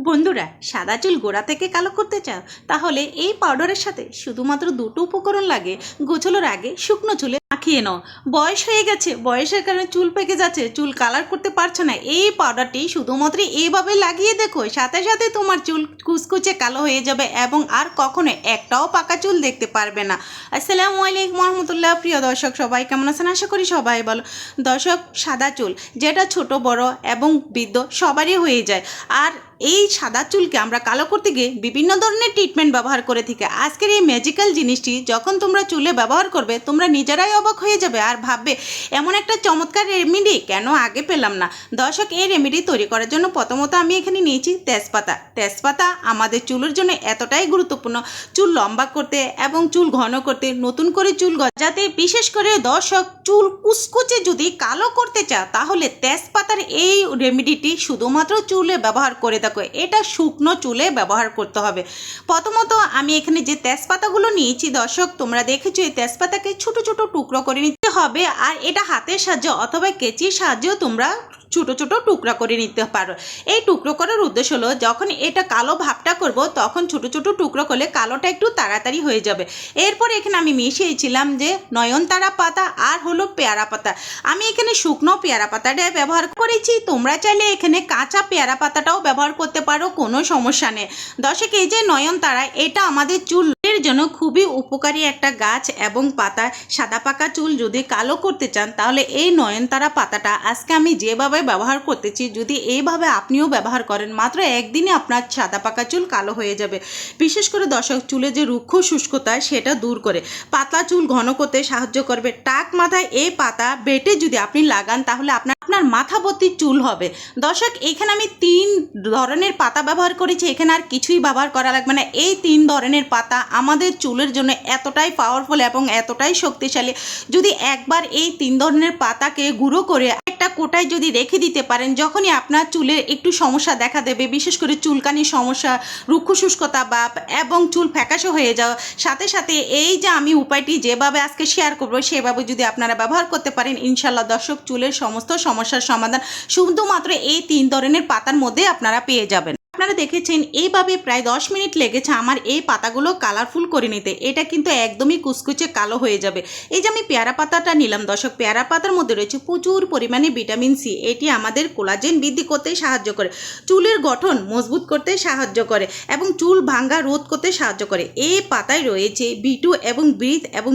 বন্ধুরা, সাদা চুল গোড়া থেকে কালো করতে চাও? তাহলে এই পাউডারের সাথে শুধুমাত্র দুটো উপকরণ লাগে। গোছানোর আগে শুকনো চুলে মাখিয়ে নাও। বয়স হয়ে গেছে, বয়সের কারণে চুল পেকে যাচ্ছে, চুল কালার করতে পারছো না, এই পাউডারটি শুধুমাত্র এইভাবে লাগিয়ে দেখো, সাথে সাথে তোমার চুল কুচকুচে কালো হয়ে যাবে এবং আর কখনো একটাও পাকা চুল দেখতে পারবে না। আসসালামু আলাইকুম রহমতুল্লাহ। প্রিয় দর্শক, সবাই কেমন আছেন? আশা করি সবাই ভালো। দর্শক, সাদা চুল যেটা ছোট বড় এবং বৃদ্ধ সবারই হয়ে যায়। আর এই সাদা চুলকে আমরা কালো করতে গিয়ে বিভিন্ন ধরনের ট্রিটমেন্ট ব্যবহার করে থাকি। আজকের এই ম্যাজিক্যাল জিনিসটি যখন তোমরা চুলে ব্যবহার করবে, তোমরা নিজেরাই অবাক হয়ে যাবে আর ভাববে এমন একটা চমৎকার রেমেডি কেন আগে পেলাম না। দর্শক, এই রেমেডি তৈরি করার জন্য প্রথমত আমি এখানে নিয়েছি তেজপাতা। তেজপাতা আমাদের চুলের জন্য এতটাই গুরুত্বপূর্ণ, চুল লম্বা করতে এবং চুল ঘন করতে, নতুন করে চুল গজাতে। বিশেষ করে দর্শক, চুল কুচকুচে যদি কালো করতে চাও তাহলে তেজপাতার এই রেমেডিটি শুধুমাত্র চুলে ব্যবহার করে দেখো। এটা শুকনো চুলে ব্যবহার করতে হবে। প্রথমত আমি এখানে যে তেজপাতাগুলো নিয়েছি দর্শক, তোমরা দেখেছো, এই তেজপাতাকে ছোট ছোট টুকরো করে নিতে হবে। আর এটা হাতের সাহায্যে অথবা কেচির সাহায্যেও তোমরা ছোটো ছোটো টুকরা করে নিতে পারো। এই টুকরো করার উদ্দেশ্য হলো, যখন এটা কালো ভাবটা করব তখন ছোটো ছোটো টুকরো করলে কালোটা একটু তাড়াতাড়ি হয়ে যাবে। এরপর এখানে আমি মিশিয়েছিলাম যে নয়নতারা পাতা আর হলো পেয়ারা পাতা। আমি এখানে শুকনো পেয়ারা পাতাটা ব্যবহার করেছি, তোমরা চাইলে এখানে কাঁচা পেয়ারা পাতাটাও ব্যবহার করতে পারো, কোনো সমস্যা নেই। দর্শক, এই যে নয়নতারা, এটা আমাদের চুলের জন্য খুবই উপকারী একটা গাছ এবং পাতা। সাদা পাকা চুল যদি কালো করতে চান তাহলে এই নয়নতারা পাতাটা আজকে আমি যেভাবে ব্যবহার করতেছি, যদি এইভাবে আপনিও ব্যবহার করেন, মাত্র একদিনে আপনার সাদা পাকা চুল কালো হয়ে যাবে। বিশেষ করে দর্শক, চুলে যে রুক্ষ শুষ্কতা সেটা দূর করে, পাতলা চুল ঘন করতে সাহায্য করবে। টাক মাথায় এই পাতা বেটে যদি আপনি লাগান তাহলে আপনার মাথা ভর্তি চুল হবে। দর্শক, এখানে আমি 3 ধরনের পাতা ব্যবহার করেছি, এখানে আর কিছুই ব্যবহার করা লাগবে না। এই 3 ধরনের পাতা আমাদের চুলের জন্য এতটাই পাওয়ারফুল এবং এতটাই শক্তিশালী। যদি একবার এই 3 ধরনের পাতাকে গুঁড়ো করে একটা কোটায় যদি রেখে দিতে পারেন, যখনই আপনার চুলের একটু সমস্যা দেখা দেবে, বিশেষ করে চুলকানির সমস্যা, রুক্ষ শুষ্কতা ভাব এবং চুল ফ্যাকাশে হয়ে যাওয়া, সাথে সাথে এই যে আমি উপায়টি যেভাবে আজকে শেয়ার করবো সেভাবে যদি আপনারা ব্যবহার করতে পারেন, ইনশাল্লাহ দর্শক, চুলের সমস্ত সমস্যার সমাধান শুধুমাত্র এই 3 ধরনের পাতার মধ্যে আপনারা পেয়ে যাবেন। আপনারা দেখেছেন এইভাবে প্রায় 10 মিনিট লেগেছে আমার এই পাতাগুলো কালারফুল করে নিতে। এটা কিন্তু একদমই কুচকুচে কালো হয়ে যাবে। এই যে আমি পেয়ারা পাতাটা নিলাম দর্শক, পেয়ারা পাতার মধ্যে রয়েছে প্রচুর পরিমাণে ভিটামিন সি। এটি আমাদের কোলাজেন বৃদ্ধি করতে সাহায্য করে, চুলের গঠন মজবুত করতে সাহায্য করে এবং চুল ভাঙ্গা রোধ করতে সাহায্য করে। এই পাতায় রয়েছে B2 এবং B এবং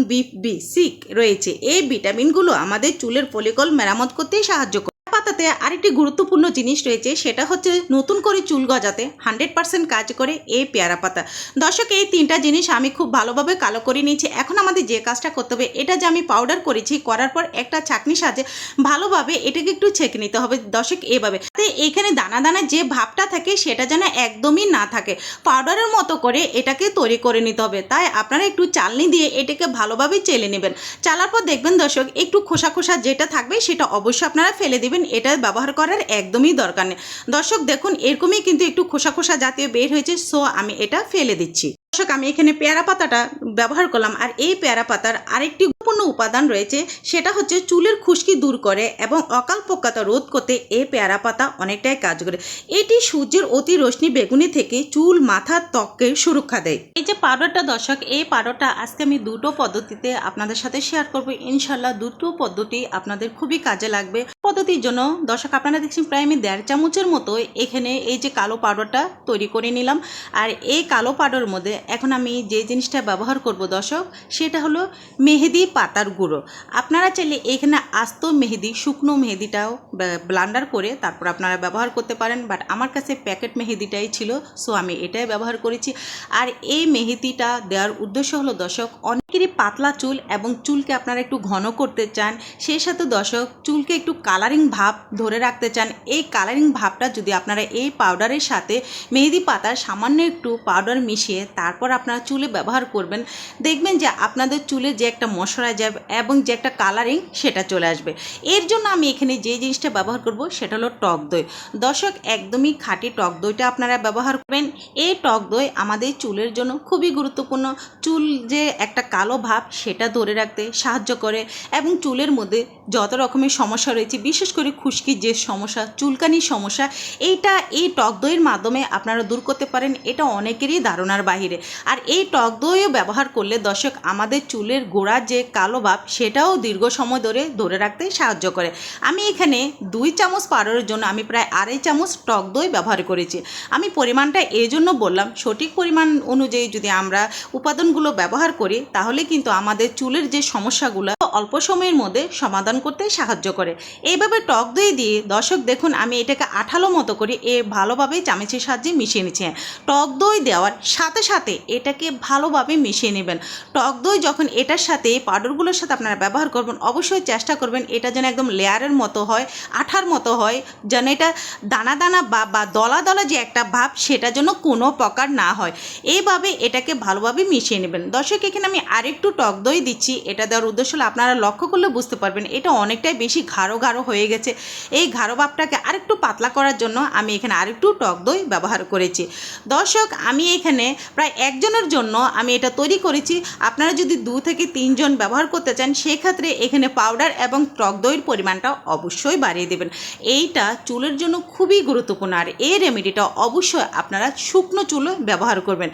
B6 রয়েছে। এই ভিটামিনগুলো আমাদের চুলের ফলিকল মেরামত করতে সাহায্য করে। পাতাতে আরেকটি গুরুত্বপূর্ণ জিনিস রয়েছে, সেটা হচ্ছে নতুন করে চুল গজাতে 100% কাজ করে এই পেয়ারা পাতা। দর্শক, এই 3টা জিনিস আমি খুব ভালোভাবে কালো করে নিয়েছি। এখন আমাদের যে কাজটা করতে হবে, এটা যে আমি পাউডার করেছি, করার পর একটা ছাঁকনি সাহায্যে ভালোভাবে এটাকে একটু ছেঁকে নিতে হবে দর্শক, এভাবে। এখানে দানা দানা যে ভাবটা থাকে সেটা যেন একদমই না থাকে, পাউডারের মতো করে এটাকে তৈরি করে নিতে হবে। তাই আপনারা একটু চালনি দিয়ে এটাকে ভালোভাবে চেলে নেবেন। চালার পর দেখবেন দর্শক, একটু খোসা খোসা যেটা থাকবে সেটা অবশ্যই আপনারা ফেলে দেবেন, এটা ব্যবহার করার একদমই দরকার নেই। দর্শক দেখুন, এরকমই কিন্তু একটু খোসা খোসা জাতীয় বের হয়েছে, সো আমি এটা ফেলে দিচ্ছি। দর্শক, আমি এখানে পেয়ারা পাতাটা ব্যবহার করলাম। আর এই পেয়ারা পাতার আরেকটি গুরুত্বপূর্ণ উপাদান রয়েছে, সেটা হচ্ছে চুলের খুশকি দূর করে এবং অকাল পক্কাতা রোধ করতে এই পেয়ারা পাতা অনেকটাই কাজ করে। এটি সূর্যের অতি রশ্মি বেগুনি থেকে চুল, মাথা, ত্বককে সুরক্ষা দেয়। এই যে পাউডারটা দর্শক, এই পাউডারটা আজকে আমি দুটো পদ্ধতিতে আপনাদের সাথে শেয়ার করব। ইনশাল্লাহ দুটো পদ্ধতি আপনাদের খুবই কাজে লাগবে। পদ্ধতির জন্য দর্শক, আপনারা দেখছেন প্রায় আমি 1.5 চামচের মতো এখানে এই যে কালো পাউডারটা তৈরি করে নিলাম। আর এই কালো পাউডারের মধ্যে এখন আমি যে জিনিসটা ব্যবহার করব দর্শক, সেটা হলো মেহেদি পাতার গুঁড়ো। আপনারা চাইলে এখানে আস্ত মেহেদি, শুকনো মেহেদিটাও ব্লান্ডার করে তারপর আপনারা ব্যবহার করতে পারেন, বাট আমার কাছে প্যাকেট মেহেদিটাই ছিল, সো আমি এটাই ব্যবহার করেছি। আর এই মেহেদিটা দেওয়ার উদ্দেশ্য হলো দর্শক, অনেকেরই পাতলা চুল এবং চুলকে আপনারা একটু ঘন করতে চান, সেই সাথে দর্শক চুলকে একটু কালারিং ভাব ধরে রাখতে চান। এই কালারিং ভাবটা যদি আপনারা এই পাউডারের সাথে মেহেদি পাতার সামান্য একটু পাউডার মিশিয়ে তারপর আপনারা চুলে ব্যবহার করবেন, দেখবেন যে আপনাদের চুলে যে একটা ময়শ্চারাইজার এবং যে একটা কালারিং সেটা চলে আসবে। এর জন্য আমি এখানে যে জিনিসটা ব্যবহার করব সেটা হলো টক দই। দর্শক, একদমই খাঁটি টক দইটা আপনারা ব্যবহার করবেন। এই টক দই আমাদের চুলের জন্য খুবই গুরুত্বপূর্ণ। চুল যে একটা কালো ভাব সেটা ধরে রাখতে সাহায্য করে এবং চুলের মধ্যে যত রকমের সমস্যা রয়েছে, বিশেষ করে খুশকির যে সমস্যা, চুলকানির সমস্যা, এই টক দইয়ের মাধ্যমে আপনারা দূর করতে পারেন। এটা অনেকেরই ধারণার বাহিরে। আর এই টক দইও ব্যবহার করলে দর্শক আমাদের চুলের গোড়ার যে কালো ভাব সেটাও দীর্ঘ সময় ধরে রাখতে সাহায্য করে। আমি এখানে 2 চামচ পাউডারের জন্য আমি প্রায় 2.5 চামচ টক দই ব্যবহার করেছি। আমি পরিমাণটা এই জন্য বললাম, সঠিক পরিমাণ অনুযায়ী যদি আমরা উপাদানগুলো ব্যবহার করি তাহলে কিন্তু আমাদের চুলের যে সমস্যাগুলো অল্প সময়ের মধ্যে সমাধান করতে সাহায্য করে। এইভাবে টক দই দিয়ে দর্শক দেখুন আমি এটাকে আঠালো মতো করে ভালোভাবে চামচের সাহায্যে মিশিয়ে নিচ্ছি। টক দই দেওয়ার সাথে সাথে এটাকে ভালোভাবে মিশিয়ে নেবেন। টক দই যখন এটার সাথে পাউডারগুলোর সাথে আপনারা ব্যবহার করবেন, অবশ্যই চেষ্টা করবেন এটা যেন একদম লেয়ারের মতো হয়, আঠার মতো হয়, যেন এটা দানা দানা বা দলা দলা যে একটা ভাব সেটা যেন কোনো প্রকার না হয়। এইভাবে এটাকে ভালোভাবে মিশিয়ে নেবেন। দর্শক এখানে আমি আরেকটু টক দই দিচ্ছি। এটা দেওয়ার উদ্দেশ্য হলো আপনারা লক্ষ্য করলে বুঝতে পারবেন এটা অনেকটাই বেশি গাঢ় হয়ে গেছে। এই গাঢ় ভাবটাকে আরেকটু পাতলা করার জন্য আমি এখানে আরেকটু টক দই ব্যবহার করেছি। দর্শক আমি এখানে প্রায় একজনের জন্য আমি এটা তৈরি করেছি। আপনারা যদি 2 থেকে 3 জন ব্যবহার করতে চান সেক্ষেত্রে এখানে পাউডার এবং টক দইয়ের পরিমাণটা অবশ্যই বাড়িয়ে দেবেন। এইটা চুলের জন্য খুবই গুরুত্বপূর্ণ। আর এই রেমেডিটা অবশ্যই আপনারা শুকনো চুলে ব্যবহার করবেন।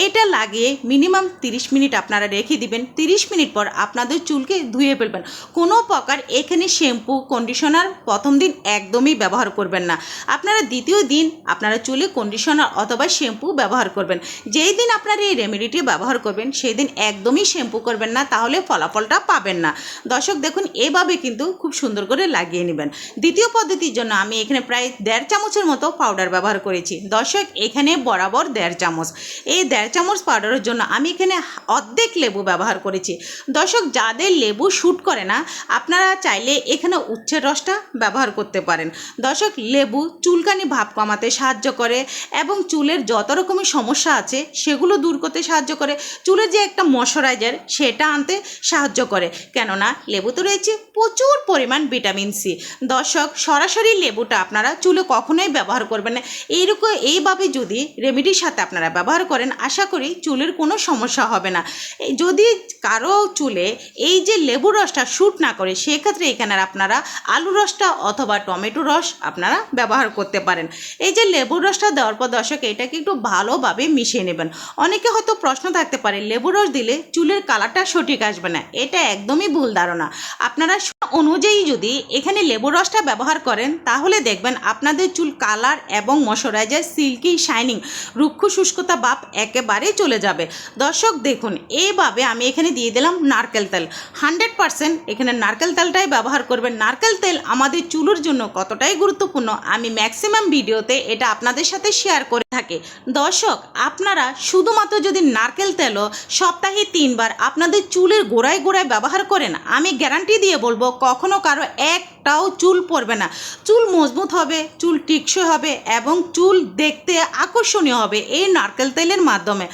এটা লাগিয়ে মিনিমাম 30 মিনিট আপনারা রেখে দিবেন। 30 মিনিট পর আপনাদের চুলকে ধুয়ে ফেলবেন। কোনো প্রকার এখানে শ্যাম্পু কন্ডিশনার প্রথম দিন একদমই ব্যবহার করবেন না। আপনারা দ্বিতীয় দিন আপনারা চুলে কন্ডিশনার অথবা শ্যাম্পু ব্যবহার করবেন। যেই দিন আপনারা এই রেমেডিটি ব্যবহার করবেন সেই দিন একদমই শ্যাম্পু করবেন না, তাহলে ফলাফলটা পাবেন না। দর্শক দেখুন এভাবে কিন্তু খুব সুন্দর করে লাগিয়ে নেবেন। দ্বিতীয় পদ্ধতির জন্য আমি এখানে প্রায় 1.5 চামচের মতো পাউডার ব্যবহার করেছি। দর্শক এখানে বরাবর 1.5 চামচ। এই 1.5 চামচ পাউডারের জন্য আমি এখানে অর্ধেক লেবু ব্যবহার করেছি। দর্শক যাদের লেবু শ্যুট করে না আপনারা চাইলে এখানে উচ্ছের রসটা ব্যবহার করতে পারেন। দর্শক লেবু চুলকানি ভাব কমাতে সাহায্য করে এবং চুলের যত রকমের সমস্যা আছে সেগুলো দূর করতে সাহায্য করে। চুলের যে একটা ময়শ্চারাইজার সেটা আনতে সাহায্য করে, কেননা লেবুতে রয়েছে প্রচুর পরিমাণ ভিটামিন সি। দর্শক সরাসরি লেবুটা আপনারা চুলে কখনোই ব্যবহার করবেন না। এইভাবে যদি রেমেডির সাথে আপনারা ব্যবহার করেন আশা করি চুলের কোনো সমস্যা হবে না। যদি কারো চুলে এই যে লেবুর রসটা শ্যুট না করে সেক্ষেত্রে এখানে আপনারা আলু রসটা অথবা টমেটো রস আপনারা ব্যবহার করতে পারেন। এই যে লেবুর রসটা দেওয়ার পর দর্শক এটাকে একটু ভালোভাবে মিশিয়ে নেবেন। অনেকে হয়তো প্রশ্ন থাকতে পারে লেবুর রস দিলে চুলের কালারটা সঠিক আসবে না। এটা একদমই ভুল ধারণা। আপনারা অনুযায়ী যদি এখানে লেবুর রসটা ব্যবহার করেন তাহলে দেখবেন আপনাদের চুল কালার এবং ময়শ্চারাইজার সিল্কি শাইনিং রুক্ষ শুষ্কতা ভাব একেবারে চলে যাবে। দর্শক দেখুন এইভাবে আমি এখানে দিয়ে দিলাম নারকেল তেল। 100% এখানে নারকেল তেলটাই ব্যবহার করবেন। নারকেল তেল আমাদের চুলের জন্য কতটাই গুরুত্বপূর্ণ আমি ম্যাক্সিমাম ভিডিওতে এটা আপনাদের সাথে শেয়ার করে থাকি। দর্শক আপনারা শুধুমাত্র যদি নারকেল তেলও সপ্তাহে 3 বার আপনাদের চুলের গোড়ায় ব্যবহার করেন আমি গ্যারান্টি দিয়ে বলবো কখনো কারো একটাও চুল পড়বে না। চুল মজবুত হবে, চুল টিকসই হবে এবং চুল দেখতে আকর্ষণীয় হবে এই নারকেল তেলের মাধ্যমে।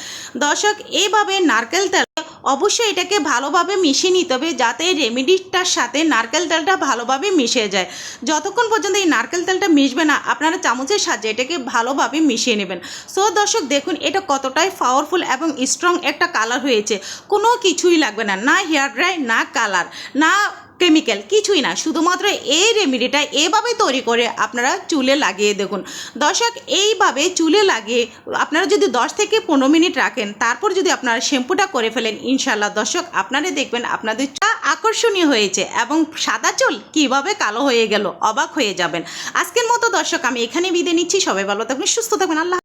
দর্শক এইভাবে নারকেল তেল অবশ্যই এটাকে ভালোভাবে মিশিয়ে নিতে হবে যাতে রেমেডিটার সাথে নারকেল তেলটা ভালোভাবে মিশে যায়। যতক্ষণ পর্যন্ত এই নারকেল তেলটা মিশবে না আপনারা চামচের সাহায্যে এটাকে ভালোভাবে মিশিয়ে নেবেন। সো দর্শক দেখুন এটা কতটাই পাওয়ারফুল এবং স্ট্রং একটা কালার হয়েছে। কোনো কিছুই লাগবে না, না হেয়ার ড্রাই, না কালার, না কেমিক্যাল, কিছুই না। শুধুমাত্র এই রেমেডিটা এভাবে তৈরি করে আপনারা চুলে লাগিয়ে দেখুন। দর্শক এইভাবে চুলে লাগিয়ে আপনারা যদি 10 থেকে 15 মিনিট রাখেন তারপর যদি আপনারা শ্যাম্পুটা করে ফেলেন ইনশাল্লাহ দর্শক আপনারা দেখবেন আপনাদের আকর্ষণীয় হয়েছে এবং সাদা চুল কিভাবে কালো হয়ে গেল অবাক হয়ে যাবেন। আজকের মতো দর্শক আমি এখানে বিদায় নিচ্ছি। সবাই ভালো থাকবেন, সুস্থ থাকবেন। আল্লাহ।